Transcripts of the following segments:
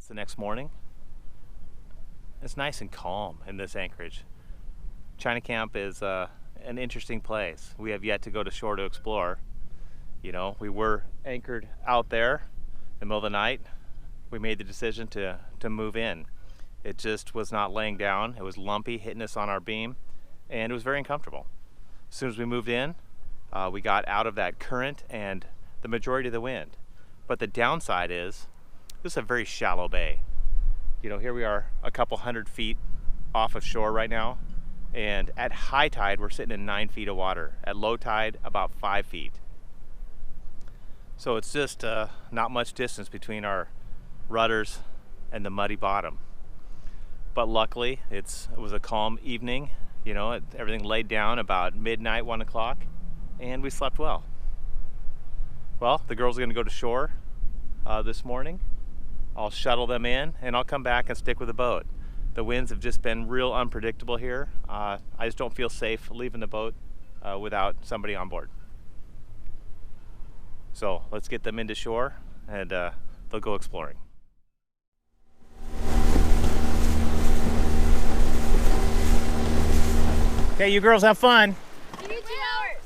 the next morning. It's nice and calm in this Anchorage. China Camp is an interesting place. We have yet to go to shore to explore. You know, we were anchored out there in the middle of the night. We made the decision to move in. It just was not laying down. It was lumpy, hitting us on our beam, and it was very uncomfortable. As soon as we moved in, we got out of that current and the majority of the wind. But the downside is, this is a very shallow bay. You know, here we are a couple 100 feet off of shore right now, and at high tide, we're sitting in 9 feet of water. At low tide, about 5 feet. So it's just not much distance between our rudders and the muddy bottom. But luckily, it was a calm evening. You know, everything laid down about midnight, 1 o'clock, and we slept well. Well, the girls are gonna go to shore this morning. I'll shuttle them in, and I'll come back and stick with the boat. The winds have just been real unpredictable here. I just don't feel safe leaving the boat without somebody on board. So let's get them into shore, and they'll go exploring. Okay, you girls have fun. Give me 2 hours.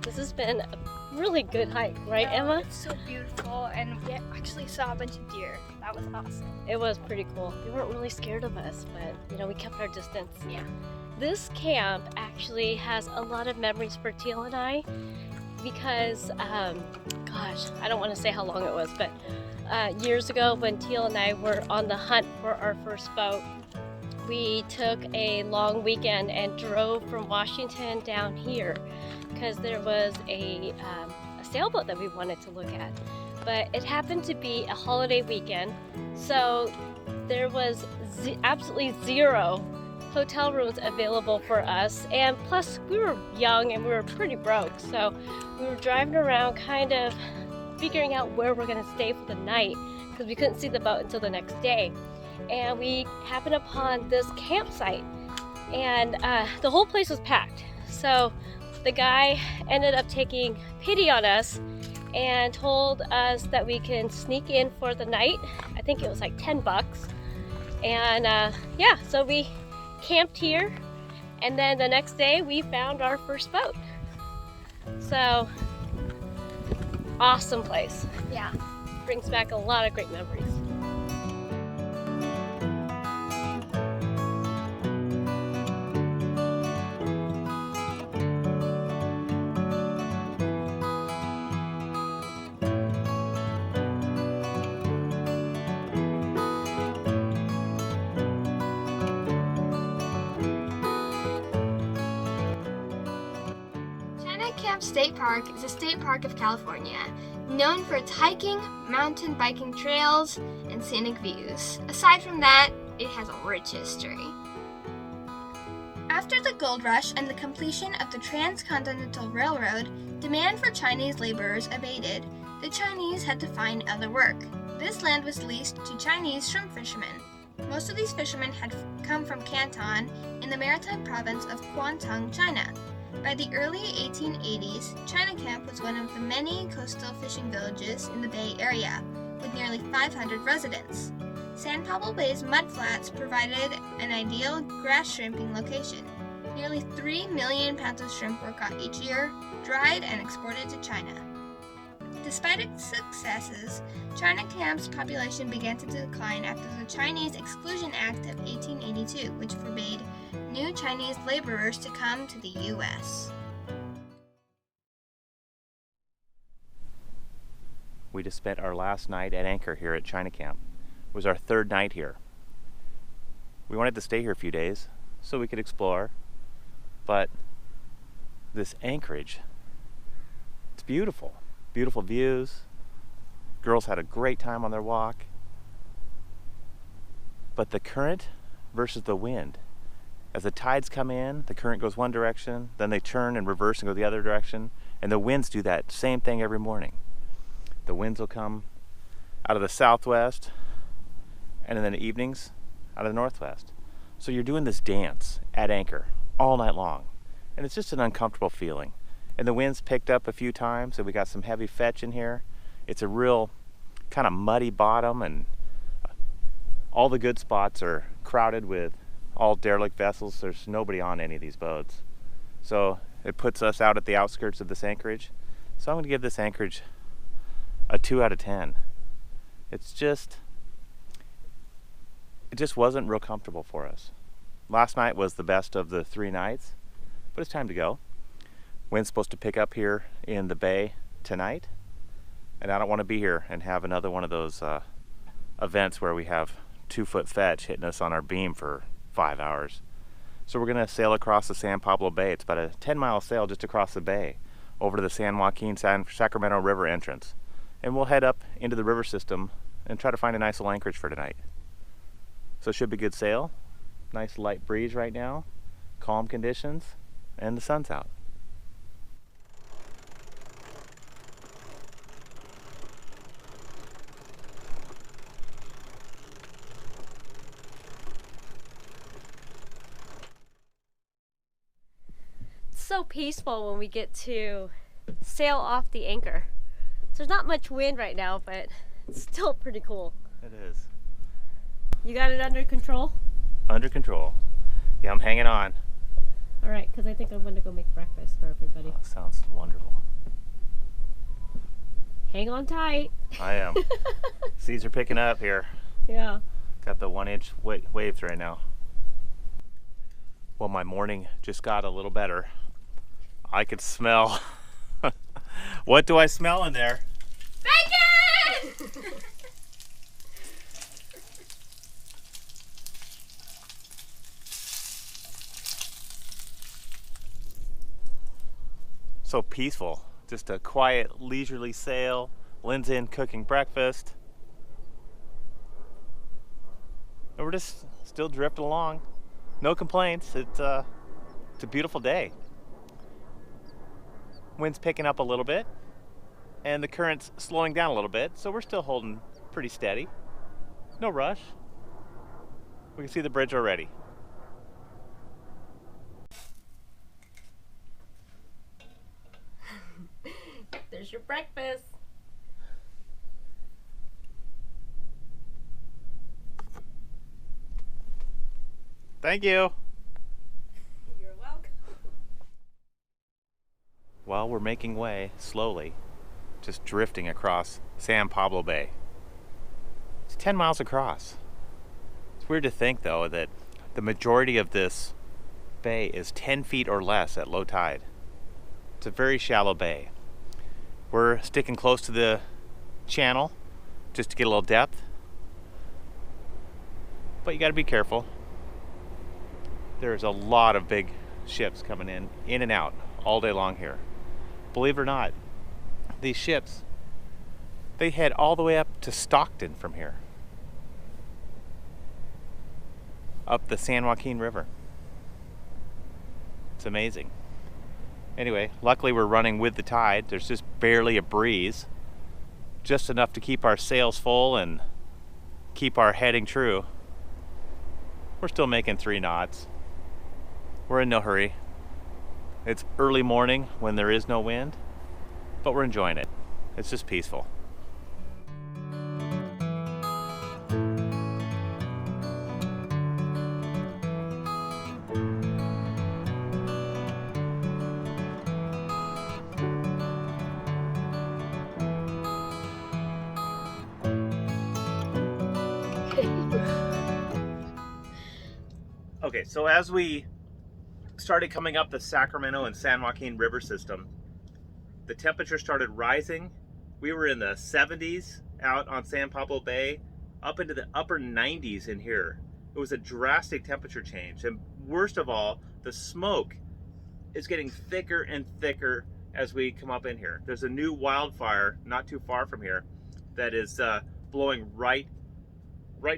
This has been a really good hike, right, Emma? It's so beautiful, and we actually saw a bunch of deer. That was awesome. It was pretty cool. They weren't really scared of us, but you know, we kept our distance. Yeah. This camp actually has a lot of memories for Teal and I because, gosh, I don't want to say how long it was, but years ago when Teal and I were on the hunt for our first boat, we took a long weekend and drove from Washington down here because there was a sailboat that we wanted to look at. But it happened to be a holiday weekend, so there was absolutely zero hotel rooms available for us, and plus we were young and we were pretty broke, so we were driving around kind of figuring out where we're gonna stay for the night because we couldn't see the boat until the next day. And we happened upon this campsite, and the whole place was packed. So the guy ended up taking pity on us and told us that we can sneak in for the night. I think it was like $10. And yeah, so we camped here, and then the next day we found our first boat. So awesome place. Yeah. Brings back a lot of great memories. Camp State Park is a state park of California, known for its hiking, mountain biking trails, and scenic views. Aside from that, it has a rich history. After the gold rush and the completion of the Transcontinental Railroad, demand for Chinese laborers abated. The Chinese had to find other work. This land was leased to Chinese shrimp fishermen. Most of these fishermen had come from Canton in the maritime province of Guangdong, China. By the early 1880s, China Camp was one of the many coastal fishing villages in the Bay Area, with nearly 500 residents. San Pablo Bay's mudflats provided an ideal grass shrimping location. Nearly 3 million pounds of shrimp were caught each year, dried, and exported to China. Despite its successes, China Camp's population began to decline after the Chinese Exclusion Act of 1882, which forbade new Chinese laborers to come to the U.S. We just spent our last night at anchor here at China Camp. It was our third night here. We wanted to stay here a few days so we could explore, but this Anchorage, it's beautiful. Beautiful views. Girls had a great time on their walk. But the current versus the wind. As the tides come in, the current goes one direction, then they turn and reverse and go the other direction, and the winds do that same thing every morning. The winds will come out of the southwest, and then in the evenings, out of the northwest. So you're doing this dance at anchor all night long, and it's just an uncomfortable feeling. And the wind's picked up a few times, and we got some heavy fetch in here. It's a real kind of muddy bottom, and all the good spots are crowded with all derelict vessels. There's nobody on any of these boats. So it puts us out at the outskirts of this anchorage. So I'm going to give this anchorage a 2 out of 10. It just wasn't real comfortable for us. Last night was the best of the 3 nights, but it's time to go. Wind's supposed to pick up here in the bay tonight, and I don't want to be here and have another one of those events where we have 2-foot fetch hitting us on our beam for 5 hours. So we're going to sail across the San Pablo Bay. It's about a 10-mile sail just across the bay over to the San Joaquin Sacramento River entrance. And we'll head up into the river system and try to find a nice little anchorage for tonight. So it should be a good sail. Nice light breeze right now, calm conditions, and the sun's out. So peaceful when we get to sail off the anchor. So there's not much wind right now, but it's still pretty cool. It is. You got it under control? Under control. Yeah, I'm hanging on. All right, because I think I'm going to go make breakfast for everybody. Oh, sounds wonderful. Hang on tight. I am. Seas are picking up here. Yeah. Got the 1-inch waves right now. Well, my morning just got a little better. I could smell. What do I smell in there? Bacon! So peaceful. Just a quiet, leisurely sail. Lynn's in cooking breakfast. And we're just still drifting along. No complaints. It's a beautiful day. Wind's picking up a little bit, and the current's slowing down a little bit, so we're still holding pretty steady. No rush. We can see the bridge already. There's your breakfast. Thank you. You're welcome. Well, we're making way slowly, just drifting across San Pablo Bay. It's 10 miles across. It's weird to think, though, that the majority of this bay is 10 feet or less at low tide. It's a very shallow bay. We're sticking close to the channel just to get a little depth, but you got to be careful. There's a lot of big ships coming in and out all day long here. Believe it or not, these ships, they head all the way up to Stockton from here, up the San Joaquin River. It's amazing. Anyway, luckily we're running with the tide. There's just barely a breeze, just enough to keep our sails full and keep our heading true. We're still making 3 knots. We're in no hurry. It's early morning when there is no wind, but we're enjoying it. It's just peaceful. Okay, so as we started coming up the Sacramento and San Joaquin River system, the temperature started rising. We were in the 70s out on San Pablo Bay, up into the upper 90s in here. It was a drastic temperature change. And worst of all, the smoke is getting thicker and thicker as we come up in here. There's a new wildfire not too far from here that is blowing right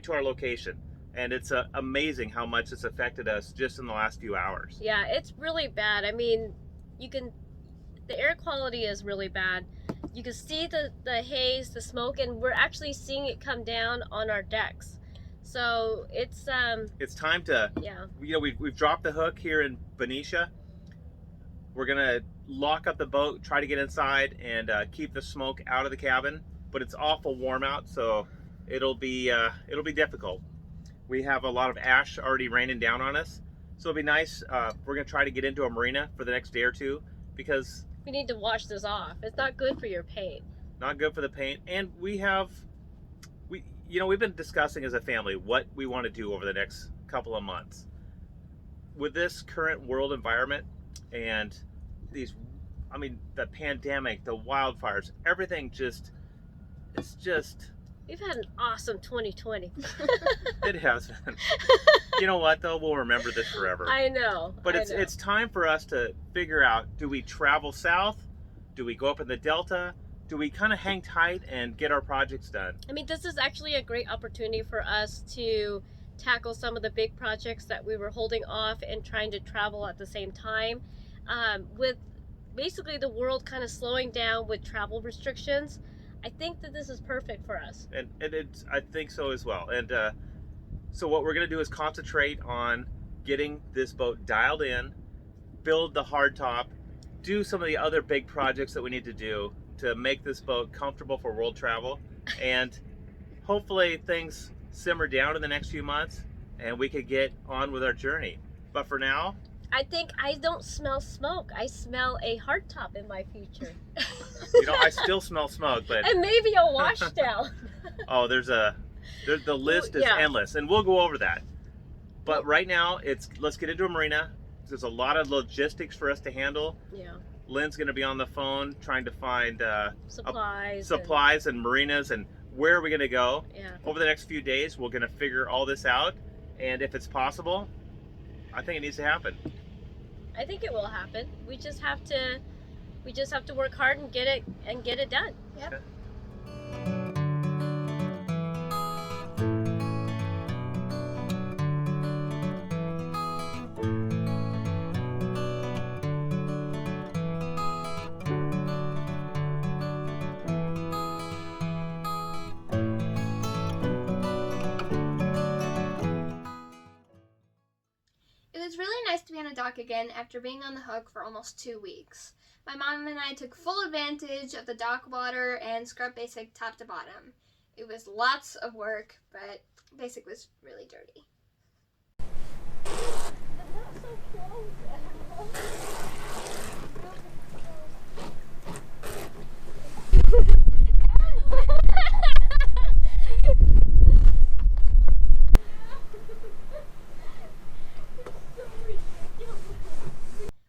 to our location. And it's amazing how much it's affected us just in the last few hours. Yeah, it's really bad. I mean, the air quality is really bad. You can see the haze, the smoke, and we're actually seeing it come down on our decks. So it's time to, yeah. You know, we've dropped the hook here in Benicia. We're gonna lock up the boat, try to get inside, and keep the smoke out of the cabin. But it's awful warm out, so it'll be difficult. We have a lot of ash already raining down on us, so it'll be nice. We're gonna try to get into a marina for the next day or two because We need to wash this off. It's not good for your paint. not good for the paint. And we've been discussing as a family what we want to do over the next couple of months with this current world environment and the pandemic, the wildfires, everything it's just We've had an awesome 2020. it has been. You know what though, we'll remember this forever. I know. But it's time for us to figure out, do we travel south? Do we go up in the Delta? Do we kind of hang tight and get our projects done? I mean, this is actually a great opportunity for us to tackle some of the big projects that we were holding off and trying to travel at the same time. With basically the world kind of slowing down with travel restrictions, I think that this is perfect for us. And I think so as well. And so what we're going to do is concentrate on getting this boat dialed in, build the hardtop, do some of the other big projects that we need to do to make this boat comfortable for world travel. And hopefully things simmer down in the next few months and we could get on with our journey. But for now, I think I don't smell smoke. I smell a hardtop in my future. I still smell smoke, but And maybe a washdown. oh, the list is endless, and we'll go over that. But right now, let's get into a marina. There's a lot of logistics for us to handle. Yeah. Lynn's going to be on the phone trying to find supplies and marinas and where are we going to go. Yeah. Over the next few days, we're going to figure all this out, and if it's possible, I think it needs to happen. I think it will happen. We just have to work hard and get it done. Yep. Okay. It was really nice to be on a dock again after being on the hook for almost 2 weeks. My mom and I took full advantage of the dock water and scrubbed Basik top to bottom. It was lots of work, but Basik was really dirty.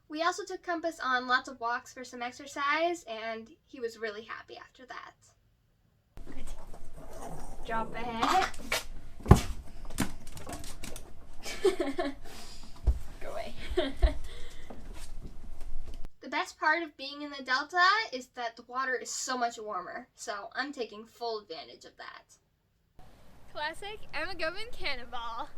We also took Compass on lots of walks for some exercise, and he was really happy after that. Drop ahead. Go away. The best part of being in the Delta is that the water is so much warmer, so I'm taking full advantage of that. Classic Emma Govan cannonball.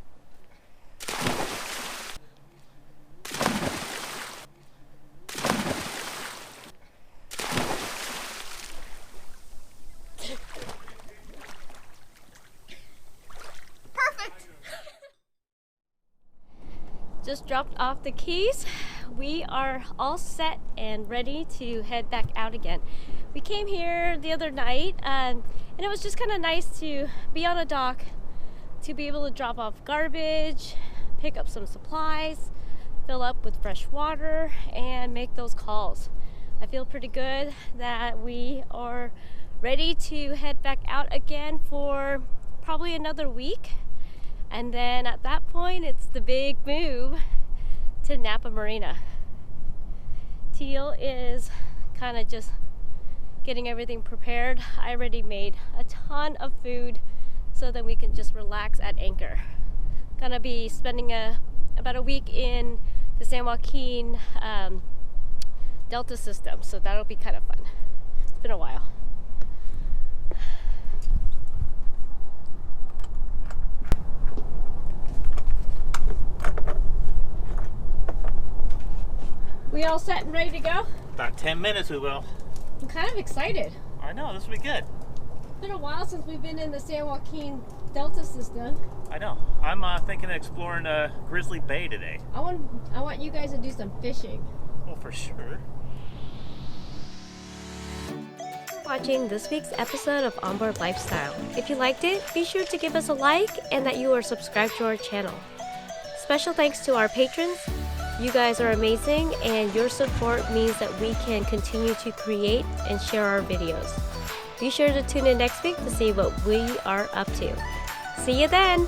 Just dropped off the keys. We are all set and ready to head back out again. We came here the other night and it was just kind of nice to be on a dock, to be able to drop off garbage, pick up some supplies, fill up with fresh water, and make those calls. I feel pretty good that we are ready to head back out again for probably another week. And then at that point, it's the big move to Napa Marina. Teal is kind of just getting everything prepared. I already made a ton of food so that we can just relax at anchor. Gonna be spending about a week in the San Joaquin Delta system, so that'll be kind of fun. It's been a while. We all set and ready to go? About 10 minutes we will. I'm kind of excited. I know, this will be good. It's been a while since we've been in the San Joaquin Delta system. I know. I'm thinking of exploring Grizzly Bay today. I want you guys to do some fishing. Oh, for sure. watching this week's episode of Onboard Lifestyle. If you liked it, be sure to give us a like and that you are subscribed to our channel. Special thanks to our patrons. You guys are amazing, and your support means that we can continue to create and share our videos. Be sure to tune in next week to see what we are up to. See you then!